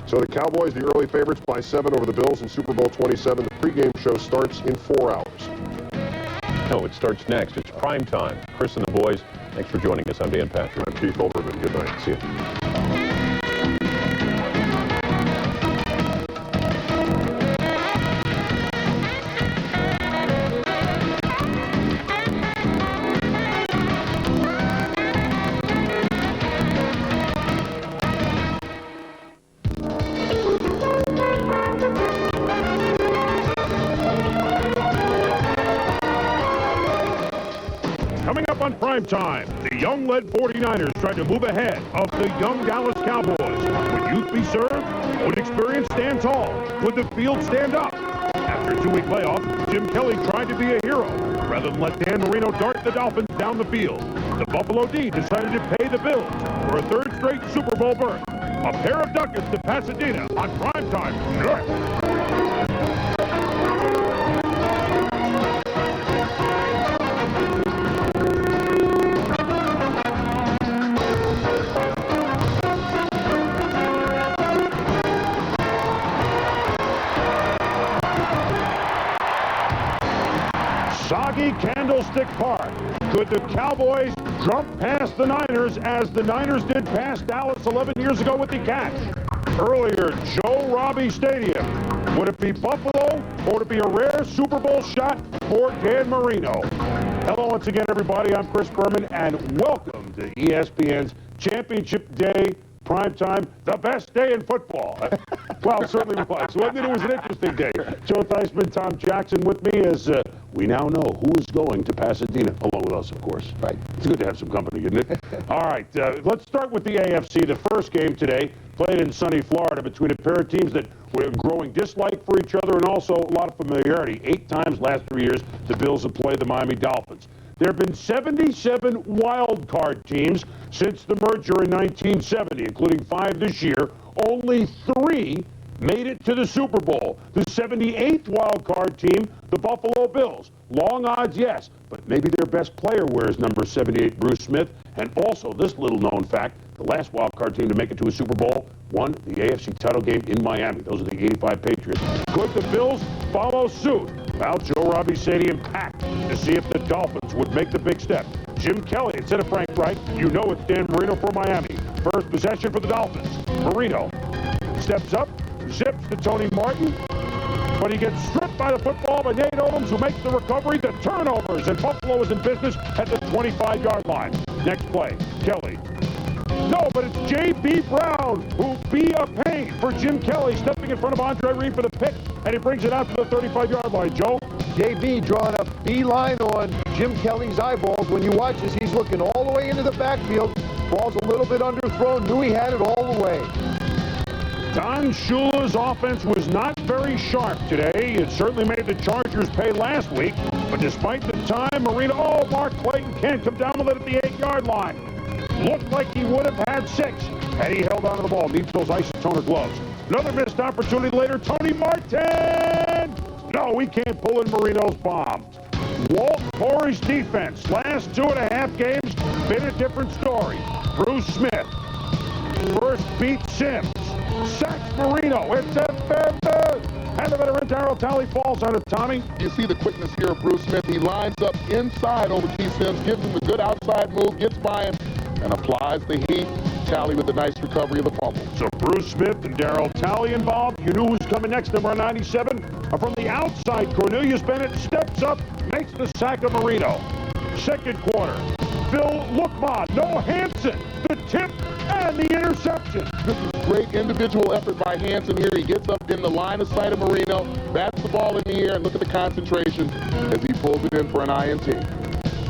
So the Cowboys, the early favorites by 7 over the Bills in Super Bowl 27. The pregame show starts in 4 hours. No, it starts next. It's Primetime. Chris and the boys, thanks for joining us. I'm Dan Patrick. I'm Keith Olbermann. Good night. See you. Coming up on Primetime, the young-led 49ers tried to move ahead of the young Dallas Cowboys. Would youth be served? Would experience stand tall? Would the field stand up? After a 2-week layoff, Jim Kelly tried to be a hero rather than let Dan Marino dart the Dolphins down the field. The Buffalo D decided to pay the Bills for a 3rd straight Super Bowl berth. A pair of ducats to Pasadena on Primetime next. Soggy Candlestick Park. Could the Cowboys jump past the Niners as the Niners did past Dallas 11 years ago with the catch? Earlier, Joe Robbie Stadium. Would it be Buffalo or would it be a rare Super Bowl shot for Dan Marino? Hello once again, everybody. I'm Chris Berman, and welcome to ESPN's Championship Day Primetime, the best day in football. Well, it certainly was. It was an interesting day. Joe Theismann, Tom Jackson with me as we now know who is going to Pasadena, along with us, of course. Right. It's good to have some company, isn't it? All right, let's start with the AFC. The first game today, played in sunny Florida between a pair of teams that were growing dislike for each other and also a lot of familiarity. 8 times last 3 years, the Bills have played the Miami Dolphins. There have been 77 wild card teams since the merger in 1970, including 5 this year. Only 3 made it to the Super Bowl. The 78th wild card team, the Buffalo Bills. Long odds, yes, but maybe their best player wears number 78, Bruce Smith. And also, this little known fact, the last wild card team to make it to a Super Bowl won the AFC title game in Miami. Those are the 85 Patriots. Could the Bills follow suit? Well, Joe Robbie Stadium packed to see if the Dolphins would make the big step. Jim Kelly instead of Frank Reich. You know it's Dan Marino for Miami. First possession for the Dolphins. Marino steps up, zips to Tony Martin, but he gets stripped by the football by Nate Odums, who makes the recovery. The turnovers, and Buffalo is in business at the 25-yard line. Next play, Kelly. No, but it's J.B. Brown who be a pain for Jim Kelly, stepping in front of Andre Reed for the pick, and he brings it out to the 35-yard line. Joe? J.B. drawing a beeline on Jim Kelly's eyeballs. When you watch this, he's looking all the way into the backfield. Ball's a little bit underthrown, knew he had it all the way. Don Shula's offense was not very sharp today. It certainly made the Chargers pay last week, but despite the time, Mark Clayton can't come down with it at the 8-yard line. Looked like he would have had 6 had he held onto the ball. Needs those isotoner gloves. Another missed opportunity later. Tony Martin! No, we can't pull in Marino's bombs. Walt Corey's defense, last 2.5 games, been a different story. Bruce Smith first beat Sims. Sacks Marino. It's a fair bit. And the veteran Darryl Talley falls on it, Tommy. You see the quickness here of Bruce Smith. He lines up inside over Keith Sims, gives him a good outside move, gets by him, and applies the heat. Talley with a nice recovery of the fumble. So Bruce Smith and Darryl Talley involved. You knew who's coming next, number 97. From the outside, Cornelius Bennett steps up, makes the sack of Marino. Second quarter, Phil Lookman, no Hansen, the tip and the interception. This is great individual effort by Hansen here. He gets up in the line of sight of Marino, bats the ball in the air, and look at the concentration as he pulls it in for an INT.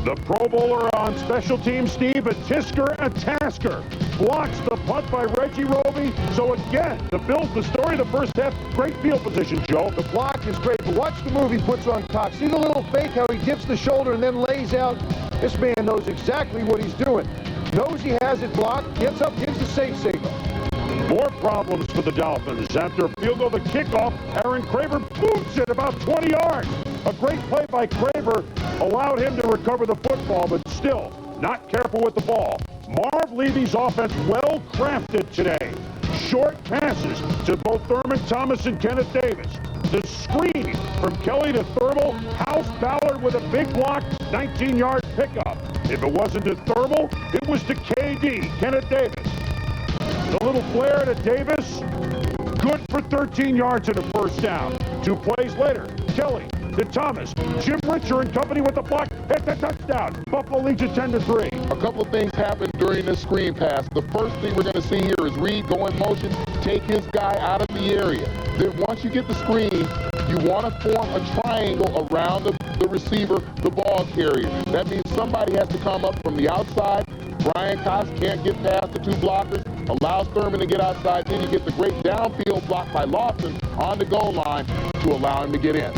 The Pro Bowler on special teams, Steve, a Tisker, a Tasker. Blocks the punt by Reggie Roby. So again, the Bills, the story of the first half, great field position, Joe. The block is great, but watch the move he puts on Cox. See the little fake, how he dips the shoulder and then lays out. This man knows exactly what he's doing. Knows he has it blocked, gets up, gives the safe signal. More problems for the Dolphins. After a field goal, the kickoff, Aaron Craver boots it about 20 yards. A great play by Craver allowed him to recover the football, but still not careful with the ball. Marv Levy's offense well crafted today. short passes to both Thurman Thomas and Kenneth Davis. The screen from Kelly to Thermal. House Ballard with a big block, 19-yard pickup. If it wasn't to Thermal, it was to KD, Kenneth Davis. The little flare to Davis, good for 13 yards and a first down. 2 plays later, Kelly to Thomas. Jim Richer and company with the block. It's a touchdown. Buffalo leads it 10-3. A couple of things happened during this screen pass. The first thing we're going to see here is Reed go in motion, take his guy out of the area. Then once you get the screen, you want to form a triangle around the receiver, the ball carrier. That means somebody has to come up from the outside. Brian Cox can't get past the 2 blockers, allows Thurman to get outside. Then you get the great downfield block by Lawson on the goal line to allow him to get in.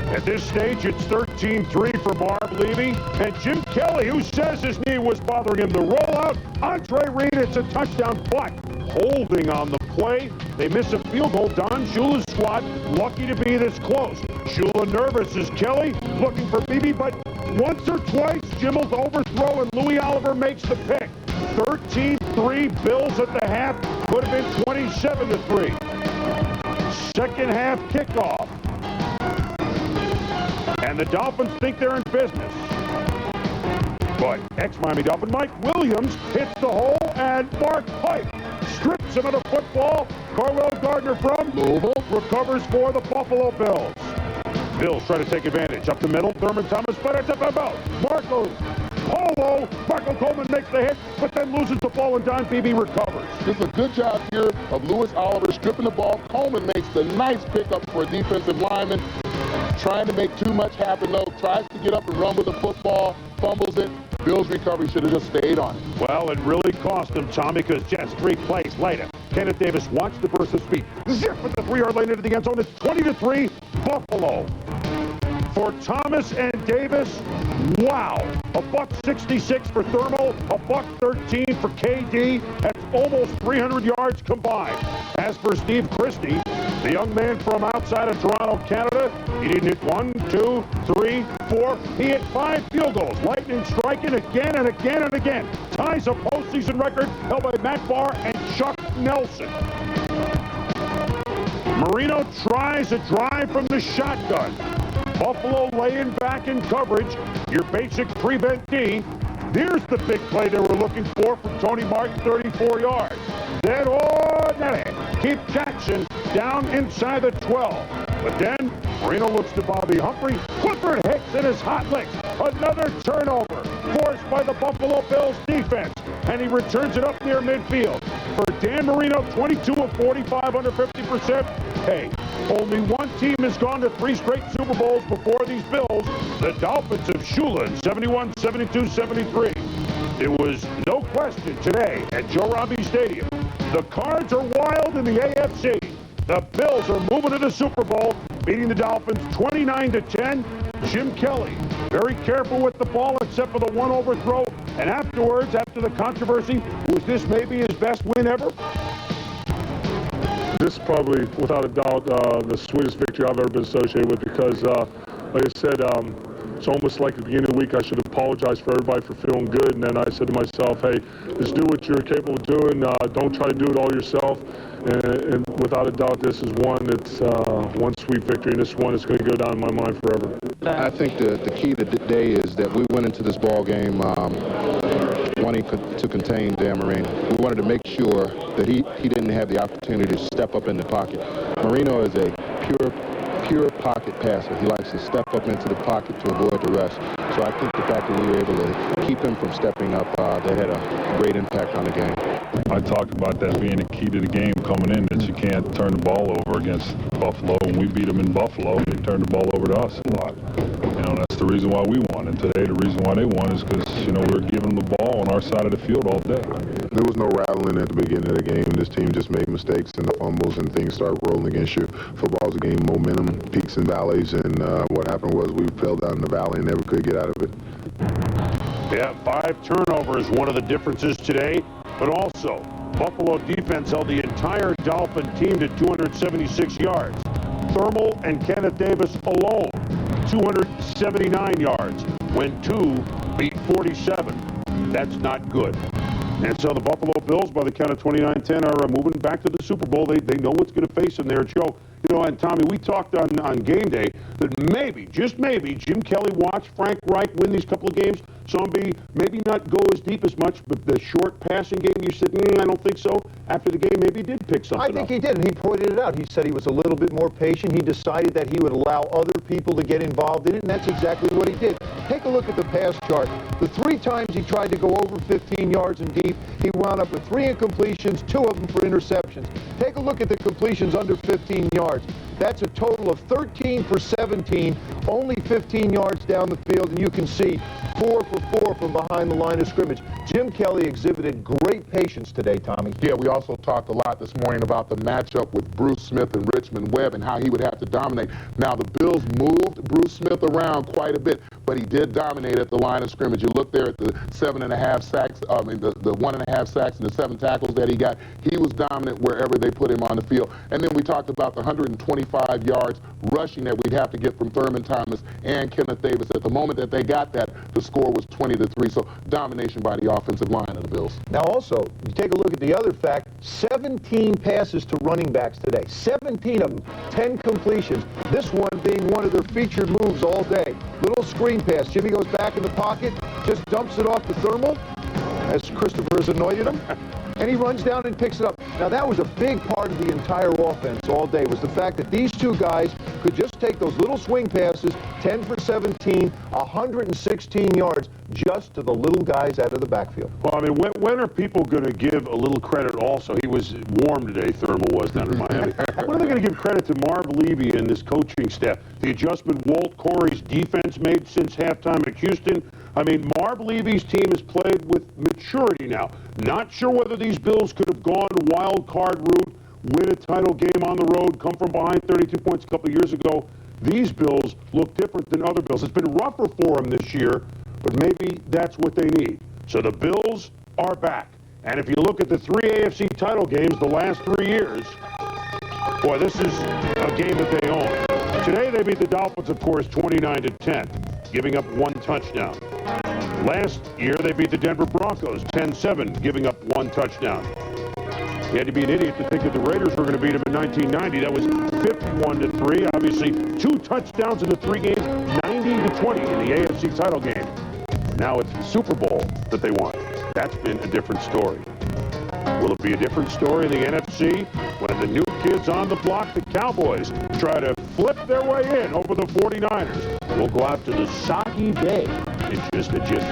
At this stage, it's 13-3 for Marv Levy. And Jim Kelly, who says his knee was bothering him, the rollout. Andre Reed, it's a touchdown, but holding on the play. They miss a field goal. Don Shula's squad lucky to be this close. Shula nervous as Kelly looking for Beebe, but once or twice, Jimmel's overthrow and Louis Oliver makes the pick. 13-3 Bills at the half. Could have been 27-3. Second half kickoff. And the Dolphins think they're in business. But ex-Miami Dolphin Mike Williams hits the hole, and Mark Pike strips him of the football. Carwell Gardner from Louisville recovers for the Buffalo Bills. Bills try to take advantage. Up the middle, Thurman Thomas, but it's up about. Marco Coleman makes the hit, but then loses the ball, and Don Beebe recovers. It's a good job here of Louis Oliver stripping the ball. Coleman makes the nice pickup for a defensive lineman. Trying to make too much happen, though. Tries to get up and run with the football, fumbles it. Bill's recovery should have just stayed on it. Well, it really cost him, Tommy, because just 3 plays later, Kenneth Davis watched the burst of speed. Zip at the 3-yard lane into the end zone. It's 20-3 Buffalo. For Thomas and Davis, wow. $166 for Thermal, $113 for KD. That's almost 300 yards combined. As for Steve Christie, the young man from outside of Toronto, Canada, he didn't hit 1, 2, 3, 4. He hit 5 field goals. Lightning striking again and again and again. Ties a postseason record held by Matt Barr and Chuck Nelson. Marino tries a drive from the shotgun. Buffalo laying back in coverage. Your basic prevent D. There's the big play they were looking for from Tony Martin, 34 yards. Then, keep Jackson down inside the 12. But then, Marino looks to Bobby Humphrey. Clifford Hicks in his hot licks. Another turnover forced by the Buffalo Bills defense. And he returns it up near midfield. For Dan Marino, 22 of 45, under 50%. Hey, only one team has gone to 3 straight Super Bowls before these Bills. The Dolphins of Shula in 71, 72, 73. It was no question today at Joe Robbie Stadium. The Cards are wild in the AFC. The Bills are moving to the Super Bowl, beating the Dolphins 29-10. Jim Kelly, very careful with the ball except for the one overthrow. And afterwards, after the controversy, was this maybe his best win ever? This is probably, without a doubt, the sweetest victory I've ever been associated with because, like I said, it's almost like at the beginning of the week I should apologize for everybody for feeling good, and then I said to myself, hey, just do what you're capable of doing. Don't try to do it all yourself. And without a doubt, this is one that's one sweet victory, and this one is going to go down in my mind forever. I think the key to today is that we went into this ball game wanting to contain Dan Marino. We wanted to make sure that he didn't have the opportunity to step up in the pocket. Marino is a pure pocket passer. He likes to step up into the pocket to avoid the rush. So I think the fact that we were able to keep him from stepping up, that had a great impact on the game. I talked about that being a key to the game coming in, that you can't turn the ball over against Buffalo. When we beat them in Buffalo, they turned the ball over to us a lot. You know, that's the reason why we won. And today, the reason why they won is because, you know, we were giving them the ball on our side of the field all day. There was no rattling at the beginning of the game. This team just made mistakes and the fumbles, and things started rolling against you. Football's a game, momentum, peaks and valleys, and what happened was we fell down the valley and never could get out of it. Yeah, 5 turnovers, one of the differences today, but also Buffalo defense held the entire Dolphin team to 276 yards. Thermal and Kenneth Davis alone, 279 yards, when 2 beat 47. That's not good. And so the Buffalo Bills, by the count of 29-10, are moving back to the Super Bowl. They know what's going to face them there, Joe. You know, and Tommy, we talked on game day that maybe, just maybe, Jim Kelly watched Frank Reich win these couple of games. Saw him maybe not go as deep as much, but the short passing game, you said, I don't think so. After the game, maybe he did pick something up. I think he did, and he pointed it out. He said he was a little bit more patient. He decided that he would allow other people to get involved in it, and that's exactly what he did. Take a look at the pass chart. The 3 times he tried to go over 15 yards and deep, he wound up with 3 incompletions, 2 of them for interceptions. Take a look at the completions under 15 yards. That's a total of 13 for 17, only 15 yards down the field, and you can see 4 for 4 from behind the line of scrimmage. Jim Kelly exhibited great patience today, Tommy. Yeah, we also talked a lot this morning about the matchup with Bruce Smith and Richmond Webb and how he would have to dominate. Now, the Bills moved Bruce Smith around quite a bit, but he did dominate at the line of scrimmage. You look there at the 7.5 sacks, the 1.5 sacks and the 7 tackles that he got. He was dominant wherever they put him on the field. And then we talked about the 125 yards rushing that we'd have to get from Thurman Thomas and Kenneth Davis. At the moment that they got that, the score was 20-3. So domination by the offensive line of the Bills. Now also, you take a look at the other fact, 17 passes to running backs today. 17 of them, 10 completions. This one being one of their featured moves all day. Little screen pass. Jimmy goes back in the pocket, just dumps it off the thermal, as Christopher has anointed him, and he runs down and picks it up. Now that was a big part of the entire offense all day, was the fact that these 2 guys could just take those little swing passes, 10 for 17, 116 yards, just to the little guys out of the backfield. Well, I mean, when are people going to give a little credit also? He was warm today, Thermal was down in Miami. When are they going to give credit to Marv Levy and this coaching staff? The adjustment Walt Corey's defense made since halftime at Houston. I mean, Marv Levy's team has played with maturity now. Not sure whether these Bills could have gone wild card route, win a title game on the road, come from behind 32 points a couple of years ago. These Bills look different than other Bills. It's been rougher for them this year, but maybe that's what they need. So the Bills are back. And if you look at the 3 AFC title games the last 3 years, boy, this is a game that they own. Today they beat the Dolphins, of course, 29-10, giving up 1 touchdown. Last year they beat the Denver Broncos 10-7, giving up 1 touchdown. You had to be an idiot to think that the Raiders were going to beat them in 1990. That was 51-3. Obviously, 2 touchdowns in the 3 games, 90-20 in the AFC title game. Now it's the Super Bowl that they want. That's been a different story. Will it be a different story in the NFC when the new kids on the block, the Cowboys, try to flip their way in over the 49ers? We'll go out to the Soggy Bay in just a jiffy.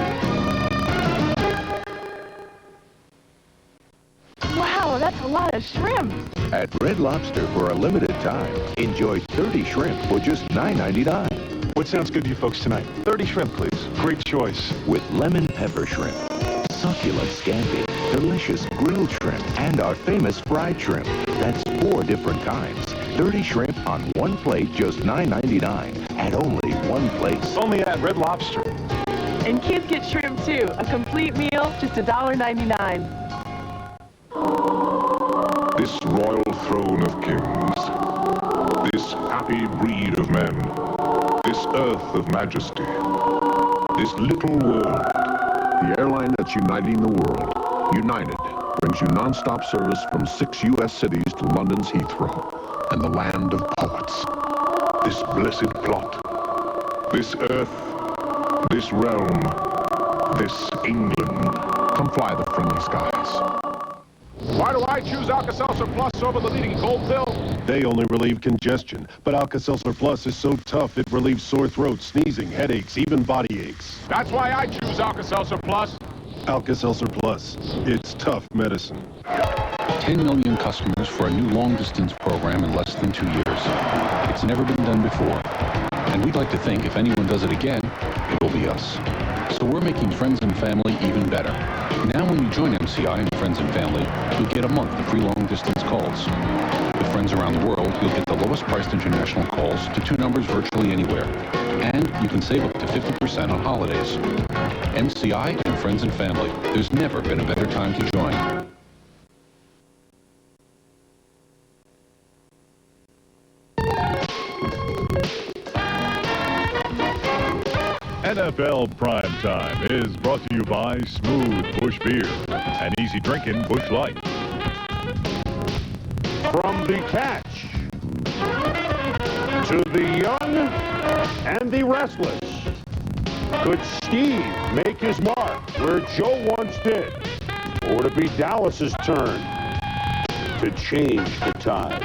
Wow, that's a lot of shrimp. At Red Lobster for a limited time, enjoy 30 shrimp for just $9.99. What sounds good to you folks tonight? 30 shrimp, please. Great choice. With lemon pepper shrimp, succulent scampi, delicious grilled shrimp, and our famous fried shrimp. That's 4 different kinds. 30 shrimp on 1 plate, just $9.99 at only 1 place. Only at Red Lobster. And kids get shrimp too. A complete meal, just $1.99. This royal throne of kings, this happy breed of men, this earth of majesty, this little world. The airline that's uniting the world, United, brings you non-stop service from 6 U.S. cities to London's Heathrow and the land of poets. This blessed plot, this earth, this realm, this England. Come fly the friendly skies. Why do I choose Alka-Seltzer Plus over the leading cold pill? They only relieve congestion, but Alka-Seltzer Plus is so tough it relieves sore throats, sneezing, headaches, even body aches. That's why I choose Alka-Seltzer Plus. Alka-Seltzer Plus. It's tough medicine. 10 million customers for a new long-distance program in less than 2 years. It's never been done before. And we'd like to think if anyone does it again, it will be us. So we're making friends and family even better. Now when you join MCI and Friends and Family, you'll get a month of free long-distance calls. With friends around the world, you'll get the lowest priced international calls to 2 numbers virtually anywhere. And you can save up to 50% on holidays. MCI and Friends and Family. There's never been a better time to join. NFL Primetime is brought to you by Smooth Bush Beer and easy drinking Bush Light. From the catch to the young and the restless, could Steve make his mark where Joe once did? Or would it be Dallas's turn to change the tide?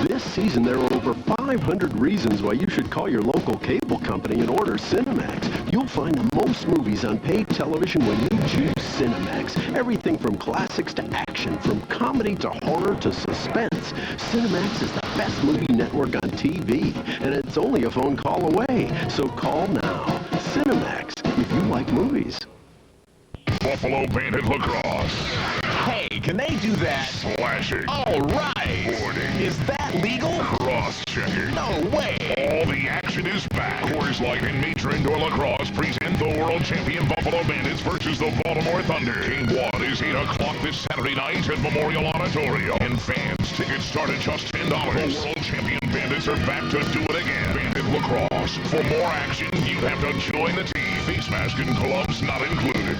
This season, there are over 500 reasons why you should call your local cable company and order Cinemax. You'll find the most movies on paid television when you choose Cinemax. Everything from classics to action, from comedy to horror to suspense. Cinemax is the best movie network on TV, and it's only a phone call away. So call now. Cinemax, if you like movies. Buffalo Bandit Lacrosse. Hey, can they do that? Slashing. All right. Boarding. Is that legal? Cross-checking. No way. All the action is back. Coors Light and Major Indoor Lacrosse present the world champion Buffalo Bandits versus the Baltimore Thunder. Game 1 is 8 o'clock this Saturday night at Memorial Auditorium. And fans, tickets start at just $10. The world champion Bandits are back to do it again. Bandit Lacrosse. For more action, you have to join the team. Face mask and gloves not included.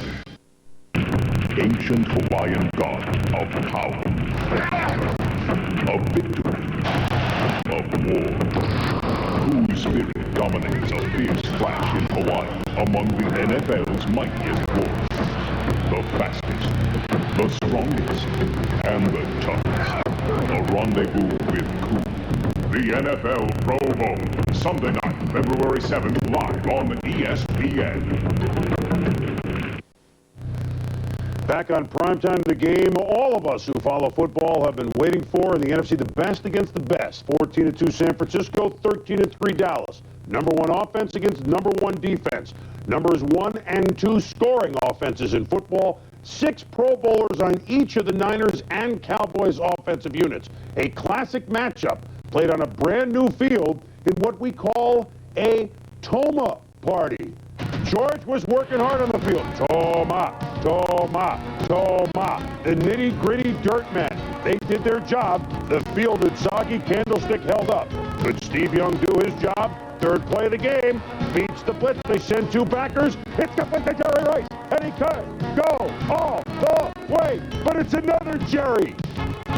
Ancient Hawaiian god of power, of victory, of war, whose spirit dominates a fierce clash in Hawaii among the NFL's mightiest wolves. The fastest, the strongest, and the toughest. A rendezvous with coup. The NFL Pro Bowl, Sunday night, February 7th, live on ESPN. Back on Primetime, the game all of us who follow football have been waiting for in the NFC, the best against the best. 14-2 San Francisco, 13-3 Dallas. Number 1 offense against number 1 defense. Numbers 1 and 2 scoring offenses in football. 6 Pro Bowlers on each of the Niners and Cowboys offensive units. A classic matchup played on a brand new field in what we call a Toma party. George was working hard on the field. Toma, Toma, Toma. The nitty-gritty dirt men. They did their job. The fielded soggy candlestick held up. Could Steve Young do his job? Third play of the game. Beats the blitz. They send 2 backers. It's the blitz to Jerry Rice. And he could go all the way. But it's another Jerry.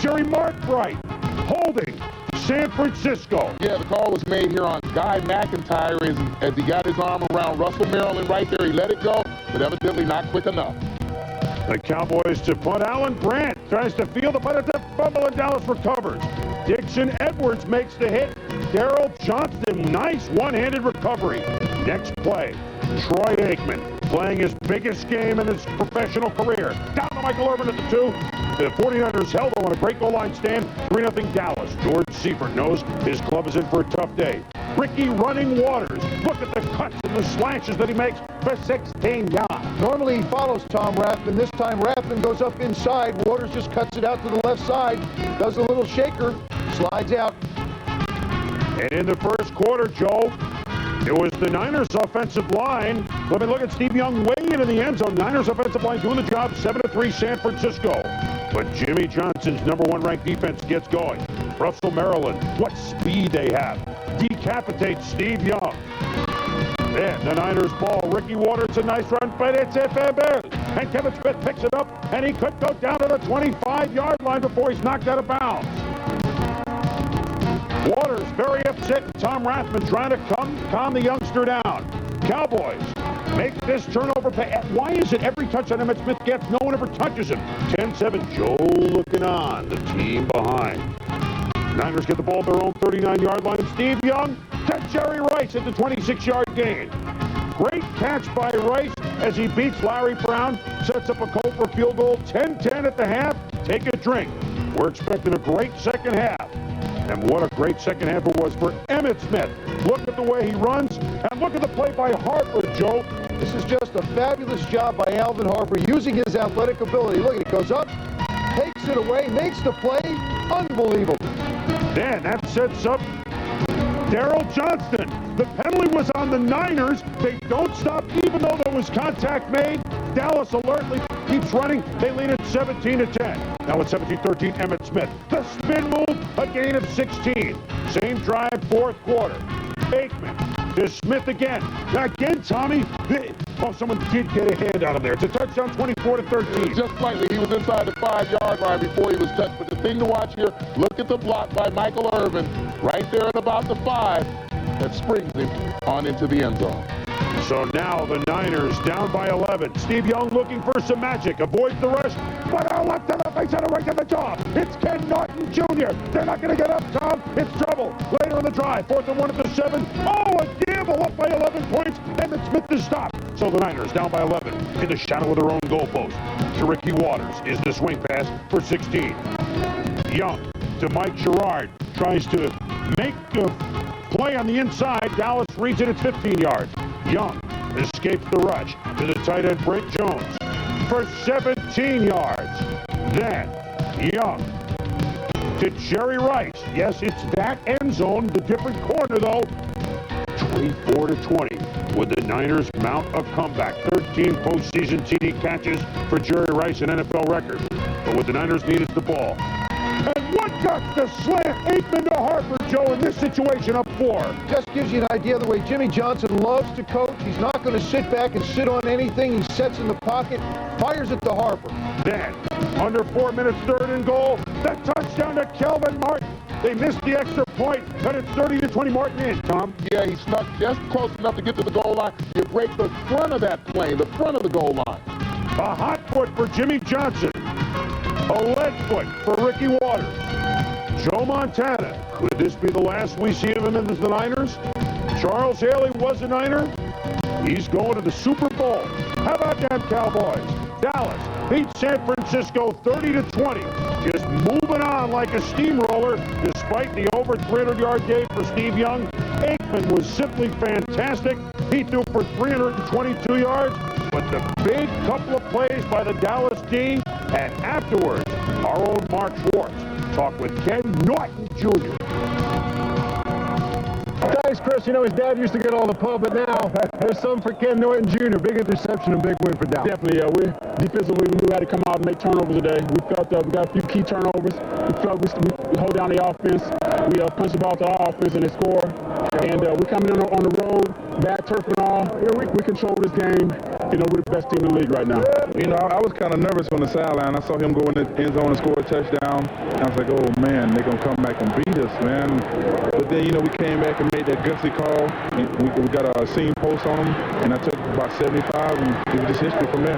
Jerry Markwright holding San Francisco. Yeah, the call was made here on Guy McIntyre as he got his arm around Russell Maryland right there. He let it go, but evidently not quick enough. The Cowboys to punt. Alan Brandt tries to field the punt. It's a fumble, and Dallas recovers. Dixon Edwards makes the hit. Darrell Johnston, nice one-handed recovery. Next play, Troy Aikman playing his biggest game in his professional career. Down to Michael Irvin at the 2. The 49ers held on a great goal line stand. 3-0 Dallas. George Seifert knows his club is in for a tough day. Ricky Running Waters. Look at the cuts and the slashes that he makes for 16 yards. Normally he follows Tom Rathman. This time Rathman goes up inside. Waters just cuts it out to the left side. Does a little shaker. Slides out. And in the first quarter, Joe, it was the Niners offensive line. Let me look at Steve Young way into the end zone. Niners offensive line doing the job. 7-3 San Francisco. But Jimmy Johnson's number 1 ranked defense gets going. Russell Maryland, what speed they have. Decapitates Steve Young. Then the Niners ball. Ricky Waters, a nice run, but it's a fumble. And Kevin Smith picks it up, and he could go down to the 25-yard line before he's knocked out of bounds. Waters very upset, and Tom Rathman trying to calm the youngster down. Cowboys makes this turnover. Why is it every touch that Emmitt Smith gets, no one ever touches him? 10-7, Joe looking on, the team behind. Niners get the ball at their own 39-yard line. Steve Young to Jerry Rice at the 26-yard gain. Great catch by Rice as he beats Larry Brown, sets up a goal for field goal. 10-10 at the half. Take a drink. We're expecting a great second half. And what a great second half it was for Emmitt Smith. Look at the way he runs, and look at the play by Harper, Joe. This is just a fabulous job by Alvin Harper using his athletic ability. Look at it, goes up, takes it away, makes the play. Unbelievable. Then that sets up Daryl Johnston. The penalty was on the Niners. They don't stop even though there was contact made. Dallas alertly keeps running. They lead at 17-10. Now at 17-13, Emmitt Smith. The spin move, a gain of 16. Same drive, fourth quarter. Aikman to Smith again. Again, Tommy. Oh, someone did get a hand out of there. It's a touchdown, 24-13. Just slightly. He was inside the 5-yard line before he was touched. But the thing to watch here, look at the block by Michael Irvin right there at about the 5 that springs him on into the end zone. So now the Niners down by 11. Steve Young looking for some magic. Avoids the rush. But a left to the face and a right to the jaw. It's Ken Norton Jr. They're not going to get up, Tom. It's trouble. Later in the drive. 4th and 1 at the 7. Oh, a gamble up by 11 points. Emmitt Smith to stop. So the Niners down by 11 in the shadow of their own goalpost. To Ricky Waters is the swing pass for 16. Young to Mike Sherrard. Tries to make a play on the inside. Dallas reads it at 15 yards. Young escapes the rush to the tight end Brent Jones for 17 yards. Then Young to Jerry Rice. Yes, it's that end zone, the different corner though. 24-20. Would the Niners mount a comeback? 13 postseason TD catches for Jerry Rice, an NFL record. But what the Niners need is the ball. And what got the slant? Aikman to Harper, Joe, in this situation up 4. Just gives you an idea of the way Jimmy Johnson loves to coach. He's not going to sit back and sit on anything. He sets in the pocket, fires it to Harper. Then, under 4 minutes, 3rd and goal, the touchdown to Kelvin Martin. They missed the extra point, but it's 30-20 Martin in, Tom. Yeah, he snuck just close enough to get to the goal line. You break the front of that play, the front of the goal line. A hot foot for Jimmy Johnson. A lead foot for Ricky Waters. Joe Montana. Could this be the last we see of him in the Niners? Charles Haley was a Niner. He's going to the Super Bowl. How about them Cowboys? Dallas beats San Francisco 30-20. Just moving on like a steamroller despite the over 300-yard day for Steve Young. Aikman was simply fantastic. He threw for 322 yards. But the big couple of plays by the Dallas D, and afterwards, our own Mark Schwartz talked with Ken Norton Jr. Thanks, Chris. You know, his dad used to get all the pub, but now there's some for Ken Norton Jr. Big interception and big win for Dallas. Definitely, yeah. We defensively, we knew how to come out and make turnovers today. We felt we got a few key turnovers. We felt we hold down the offense. We punch the ball to our offense and they score. And we coming in on the road, bad turf and all. We control this game. You know, we're the best team in the league right now. You know, I was kind of nervous on the sideline. I saw him go in the end zone and score a touchdown. I was like, oh, man, they're going to come back and beat us, man. But then, you know, we came back and made that gutsy call. We got a seam post on him, and I took about 75, and it was just history from there.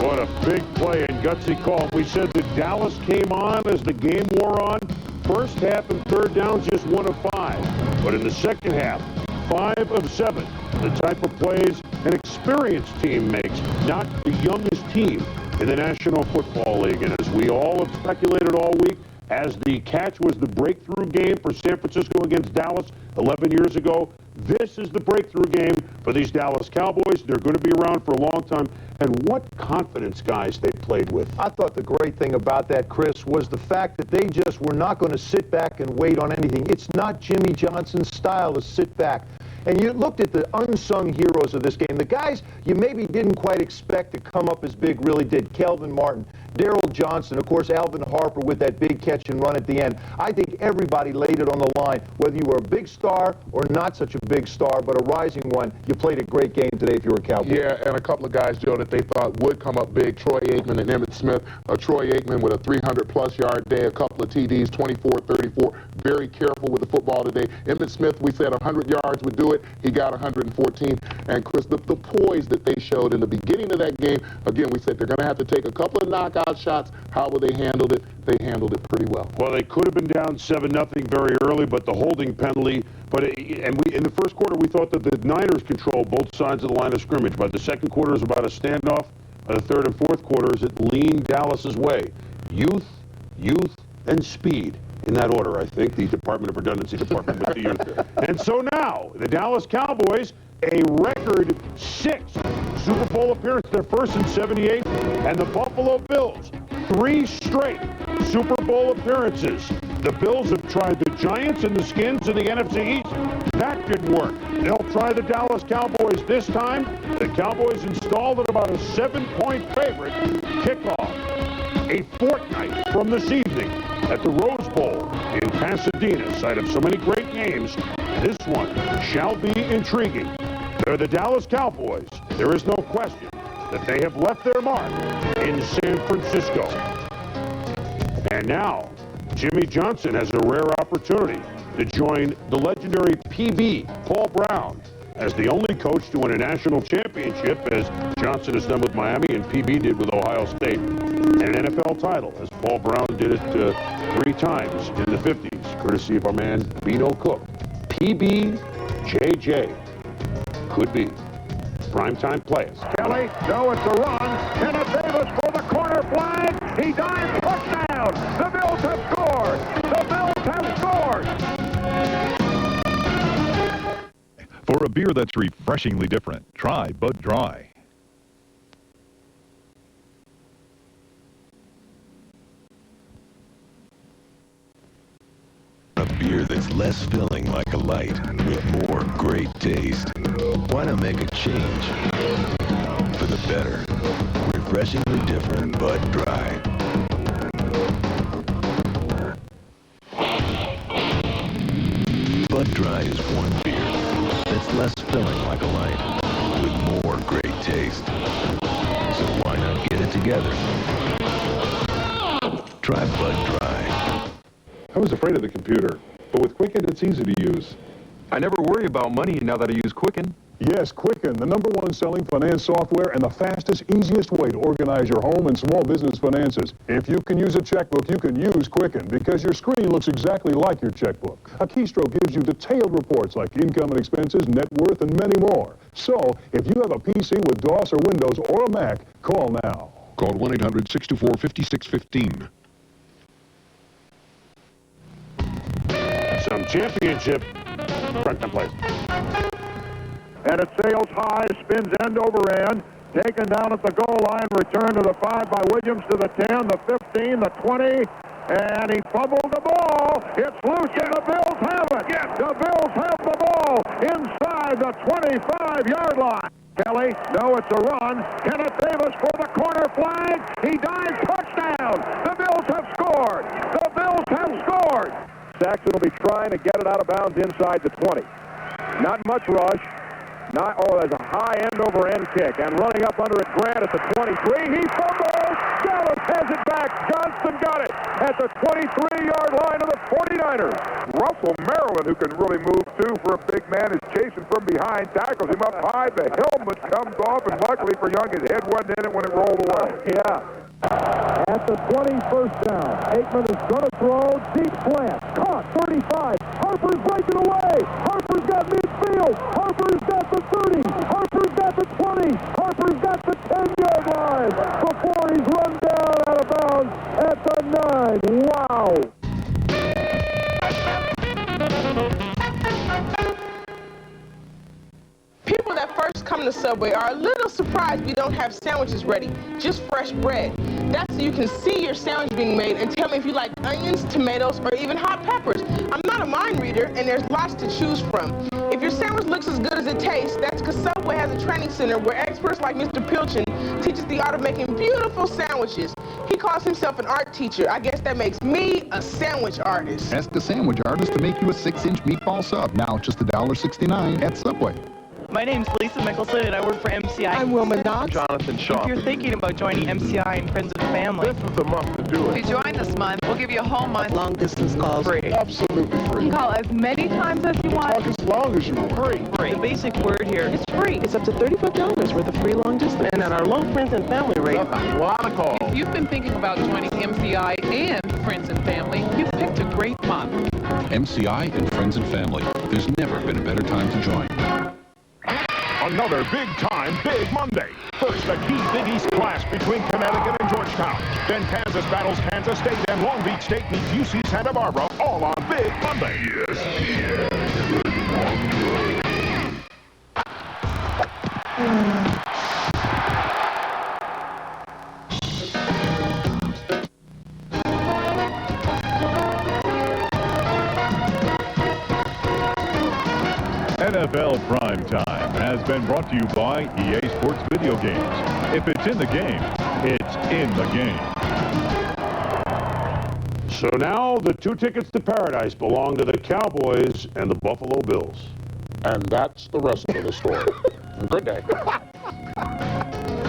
What a big play and gutsy call. We said that Dallas came on as the game wore on. First half and third downs, just 1 of 5. But in the second half, 5 of 7. The type of plays an experienced team makes, not the youngest team in the National Football League. And as we all have speculated all week, as the catch was the breakthrough game for San Francisco against Dallas 11 years ago, this is the breakthrough game for these Dallas Cowboys. They're going to be around for a long time. And what confidence, guys, they played with. I thought the great thing about that, Chris, was the fact that they just were not going to sit back and wait on anything. It's not Jimmy Johnson's style to sit back. And you looked at the unsung heroes of this game. The guys you maybe didn't quite expect to come up as big really did. Kelvin Martin, Daryl Johnston, of course, Alvin Harper with that big catch and run at the end. I think everybody laid it on the line. Whether you were a big star or not such a big star, but a rising one, you played a great game today if you were a Cowboy. Yeah, and a couple of guys, Joe, that they thought would come up big. Troy Aikman and Emmitt Smith. Troy Aikman with a 300-plus yard day, a couple of TDs, 24-34. Very careful with the football today. Emmitt Smith, we said 100 yards would do it. He got 114. And, Chris, the poise that they showed in the beginning of that game, again, we said they're going to have to take a couple of knockout shots. How will they handle it? They handled it pretty well. Well, they could have been down 7-0 very early, but the holding penalty. In the first quarter, we thought that the Niners controlled both sides of the line of scrimmage. By the second quarter, it was about a standoff. By the third and fourth quarters, it leaned Dallas's way. Youth, and speed. In that order, I think, the Department of Redundancy Department with the youth. And so now, the Dallas Cowboys, a record 6 Super Bowl appearance, their first in 78, and the Buffalo Bills, 3 straight Super Bowl appearances. The Bills have tried the Giants and the Skins in the NFC East. That didn't work. They'll try the Dallas Cowboys this time. The Cowboys installed at about a 7-point favorite. Kickoff a fortnight from this evening at the Rose Bowl in Pasadena, site of so many great games. This one shall be intriguing. They're the Dallas Cowboys. There is no question that they have left their mark in San Francisco. And now, Jimmy Johnson has a rare opportunity to join the legendary PB, Paul Brown, as the only coach to win a national championship, as Johnson has done with Miami and PB did with Ohio State, and an NFL title, as Paul Brown did it 3 times in the 50s, courtesy of our man Beano Cook. PB, JJ, could be. Primetime players. Kelly, no, it's a run. Kenneth Davis for the corner flag. He dives, touchdown. The Bills have scored. The Bills have scored. For a beer that's refreshingly different, try Bud Dry. A beer that's less filling like a light with more great taste. Why not make a change for the better? Refreshingly different Bud Dry. Bud Dry is one beer that's less filling like a light with more great taste. So why not get it together? Try Bud Dry. I was afraid of the computer, but with Quicken, it's easy to use. I never worry about money now that I use Quicken. Yes, Quicken, the #1 selling finance software and the fastest, easiest way to organize your home and small business finances. If you can use a checkbook, you can use Quicken because your screen looks exactly like your checkbook. A keystroke gives you detailed reports like income and expenses, net worth, and many more. So, if you have a PC with DOS or Windows or a Mac, call now. Call 1-800-624-5615. Some championship Primetime plays. And it sails high, spins end over end. Taken down at the goal line, return to the 5 by Williams to the 10, the 15, the 20, and he fumbled the ball. It's loose and the Bills have it. The Bills have the ball inside the 25-yard line. Kelly, no, it's a run. Kenneth Davis for the corner flag. He dives, touchdown. The Bills have scored. The Bills have scored. Saxon will be trying to get it out of bounds inside the 20. Not much rush. There's a high end-over-end kick, and running up under it, Grant at the 23. He fumbles. Dallas has it back. Johnston got it at the 23-yard line of the 49ers. Russell Maryland, who can really move, too, for a big man, is chasing from behind, tackles him up high. The helmet comes off, and luckily for Young, his head wasn't in it when it rolled away. Yeah. At the 21st down, Aikman is going to throw deep slant. Caught, 35. Harper's breaking away. Harper's got midfield. Harper's got the 30. Harper's got the 20. Harper's got the 10-yard line before he's run down out of bounds at the 9. Wow. People that first come to Subway are a little surprised we don't have sandwiches ready, just fresh bread. That's so you can see your sandwich being made and tell me if you like onions, tomatoes, or even hot peppers. I'm not a mind reader, and there's lots to choose from. If your sandwich looks as good as it tastes, that's because Subway has a training center where experts like Mr. Pilchin teaches the art of making beautiful sandwiches. He calls himself an art teacher. I guess that makes me a sandwich artist. Ask a sandwich artist to make you a 6-inch meatball sub, now just $1.69 at Subway. My name's Lisa Mickelson, and I work for MCI. I'm Wilma Knox. Jonathan Shaw. If you're thinking about joining MCI and Friends and Family, This is the month to do if it. you join this month, we'll give you a whole month Long-distance calls. free. Absolutely You free. can call as many times as you want. Talk as long as you want. Free. The basic word here is free. It's up to $35 worth of free long distance. And at our low Friends and Family rate. A lot of calls. If you've been thinking about joining MCI and Friends and Family, you've picked a great month. MCI and Friends and Family. There's never been a better time to join. Another big-time Big Monday. First, the key Big East clash between Connecticut and Georgetown. Then Kansas battles Kansas State, and Long Beach State meets UC Santa Barbara, all on Big Monday. ESPN. NFL Primetime has been brought to you by EA Sports Video Games. If it's in the game, it's in the game. So now the 2 tickets to paradise belong to the Cowboys and the Buffalo Bills. And that's the rest of the story. Good day.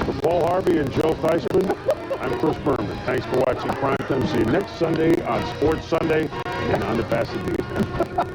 For Paul Harvey and Joe Theismann, I'm Chris Berman. Thanks for watching Primetime. See you next Sunday on Sports Sunday and on the Pasadena.